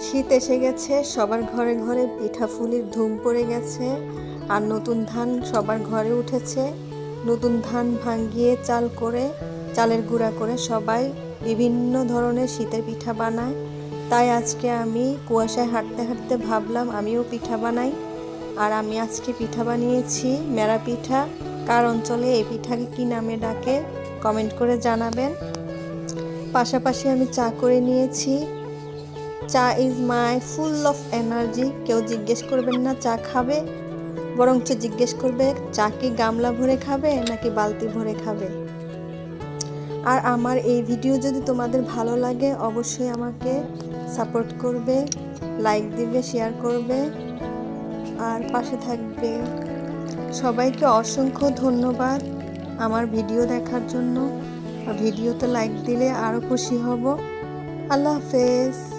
শীত এসে গেছে, সবার ঘরে ঘরে পিঠাফুলির ধুম পড়ে গেছে। আর নতুন ধান সবার ঘরে উঠেছে। নতুন ধান ভাঙিয়ে চালের গুঁড়া করে সবাই বিভিন্ন ধরনের শীতের পিঠা বানায়। তাই আজকে আমি কুয়াশায় হাঁটতে হাঁটতে ভাবলাম আমিও পিঠা বানাই। আর আমি আজকে পিঠা বানিয়েছি মেরা পিঠা। কার অঞ্চলে এই পিঠাকে কি নামে ডাকে কমেন্ট করে জানাবেন। পাশাপাশি আমি চা করে নিয়েছি। চা is my full of energy. কেউ জিজ্ঞেস করবেন না চা খাবে, বরঞ্চ জিজ্ঞেস করবে চা কি গামলা ভরে খাবে নাকি বালতি ভরে খাবে। আর আমার এই ভিডিও যদি তোমাদের ভালো লাগে অবশ্যই আমাকে সাপোর্ট করবে, লাইক দিবে, শেয়ার করবে আর পাশে থাকবে। সবাইকে অসংখ্য ধন্যবাদ আমার ভিডিও দেখার জন্য। ভিডিওতে লাইক দিলে আরও খুশি হব। আল্লাহ হাফেজ।